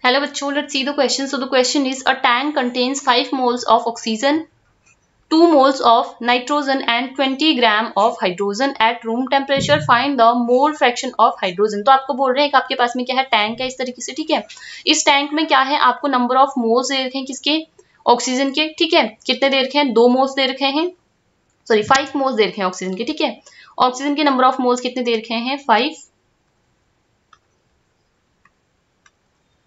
Hello बच्चों, let's see the question. So the question is, a tank contains 5 moles of oxygen, 2 moles of nitrogen and 20 gram of hydrogen at room temperature. Find the mole fraction of hydrogen. तो आपको बोल रहे हैं कि आपके पास में क्या है, टैंक है इस तरीके से, ठीक है। इस टैंक में क्या है, आपको नंबर ऑफ मोल्स दे रखे हैं, किसके, ऑक्सीजन के, ठीक है। कितने दे रखे हैं, 2 मोल्स दे रखे हैं, सॉरी 5 मोल्स दे रखे हैं ऑक्सीजन के, ठीक है। ऑक्सीजन के नंबर ऑफ मोल्स कितने दे रखे हैं, 5।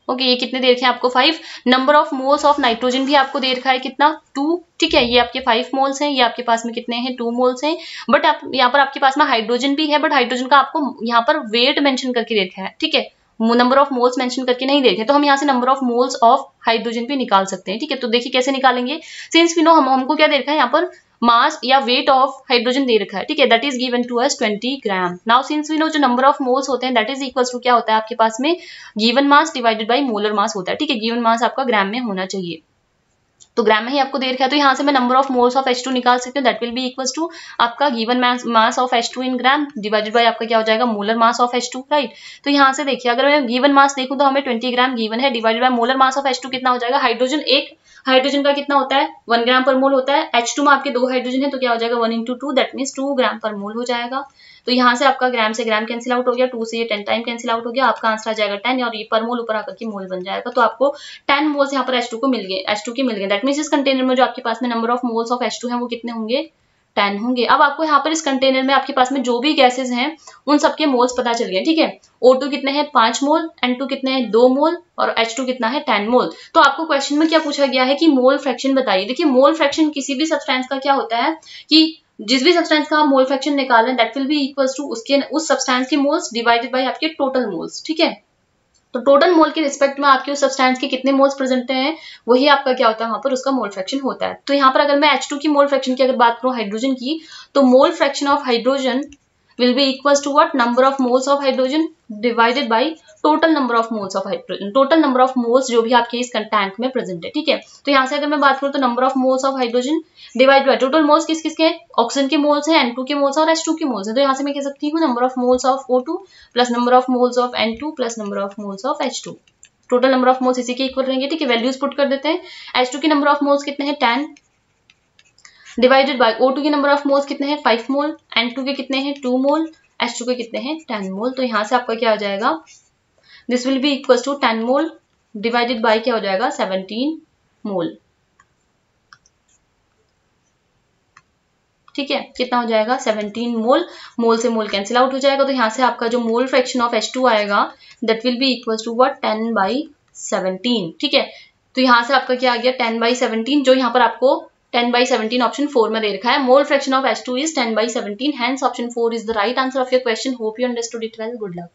ओके, ये कितने दे रखे हैं आपको, 5। Number of moles of nitrogen भी आपको दे रखा है कितना, 2, ठीक है। ये आपके 5 मोल्स हैं, ये आपके पास में कितने हैं, 2 मोल्स हैं। बट आप यहाँ पर आपके पास में हाइड्रोजन भी है, बट हाइड्रोजन का आपको यहाँ पर वेट मेंशन करके दे रखा है, ठीक है। नंबर ऑफ मोल्स मेंशन करके नहीं दे रखे, तो हम यहाँ से number of moles of hydrogen भी निकाल सकते हैं, ठीक है। तो देखिए कैसे निकालेंगे, सिंस वी नो हमको क्या दे रखा है यहाँ पर, मास या वेट ऑफ हाइड्रोजन दे रखा है, ठीक है। That is given to us 20 gram. Now since we know जो नंबर ऑफ मोल्स होते हैं दैट इज इक्वल्स टू क्या होता है आपके पास में, given mass divided by molar mass होता है, ठीक है। गिवन मास आपका ग्राम में होना चाहिए, तो ग्राम में ही आपको दे रखा है। तो यहाँ से मैं number of moles of H2 निकाल सकती हूँ, that will be equals to आपका given mass of H2 in gram divided by आपका क्या हो जाएगा, molar mass of H2, right. तो यहाँ से देखिए अगर मैं गिवन मास देखूँ तो हमें 20 ग्राम गिवन है, divided by molar mass of H2 कितना हो जाएगा, हाइड्रोजन एक, हाइड्रोजन का कितना होता है, 1 ग्राम पर मोल होता है। H2 में आपके 2 हाइड्रोजन है, तो क्या हो जाएगा 1 × 2, दैट मीन्स 2 ग्राम पर मोल हो जाएगा। तो यहाँ से आपका ग्राम से ग्राम कैंसिल आउट हो गया, 2 से ये 10 टाइम कैंसिल आउट हो गया, आपका आंसर आ जाएगा 10 और ये पर मोल ऊपर आकर के मोल बन जाएगा। तो आपको 10 मोल्स यहाँ पर H2 को मिल गए, H2 के मिल गए। दैट मीन्स इस कंटेनर में जो आपके पास में number of moles of H2 है वो कितने होंगे, 10 होंगे। अब आपको यहाँ पर इस कंटेनर में आपके पास में जो भी गैसेज हैं उन सबके मोल्स पता चल गए, ठीक है। O2 कितने हैं, 5 मोल, N2 कितने हैं, 2 मोल और H2 कितना है, 10 मोल। तो आपको क्वेश्चन में क्या पूछा गया है कि मोल फ्रैक्शन बताइए। देखिए मोल फ्रैक्शन किसी भी सब्सटेंस का क्या होता है कि जिस भी सब्सटेंस का आप मोल फ्रैक्शन निकाल रहे हैं that will be equals to उसके उस सब्सटेंस के मोल्स डिवाइडेड बाय आपके टोटल मोल्स, ठीक है। तो टोटल मोल के रिस्पेक्ट में आपके उस सब्सटेंस के कितने मोल्स प्रेजेंट हैं वही आपका क्या होता है वहां पर उसका मोल फ्रैक्शन होता है। तो यहाँ पर अगर मैं H2 की मोल फ्रैक्शन की अगर बात करूं हाइड्रोजन की, तो mole fraction of hydrogen will be equals to what, number of moles of hydrogen divided by total number of moles of hydrogen, total number of moles जो भी आपके इस टैंक में प्रेजेंट है, ठीक है। तो यहाँ से अगर मैं बात करूँ तो number of moles of hydrogen divide by total moles किस किसके, ऑक्सीजन के मोल्स हैं, N2 के मोल्स और H2 के मोल्स हैं। तो यहाँ से मैं कह सकती हूँ number of moles of O2 plus number of moles of N2 plus number of moles of H2, total number of moles इसी के इक्वल रहेंगे, ठीक है। वैल्यूज पुट कर देते हैं, H2 के नंबर ऑफ मोल्स कितने हैं, 10 डिवाइडेड बाय O2 के नंबर ऑफ मोल्स कितने हैं, 5 मोल, N2 के कितने हैं, 2 मोल, H2 के कितने हैं, 10 मोल। तो यहाँ से आपका क्या हो जाएगा, this will be equals to 10 mole divided by क्या हो जाएगा, 17 मोल, ठीक है। कितना हो जाएगा, 17 मोल, मोल से मोल कैंसिल आउट हो जाएगा। तो यहाँ से आपका जो मोल फ्रैक्शन ऑफ H2 आएगा that will be equals to what, 10/17, ठीक है। तो यहाँ से आपका क्या आ गया, 10/17, जो यहाँ पर आपको 10/17 ऑप्शन 4 में दे रखा है। Mole fraction of H2 is 10/17, hence option 4 is the right answer of your question. Hope you understood it well. Good luck.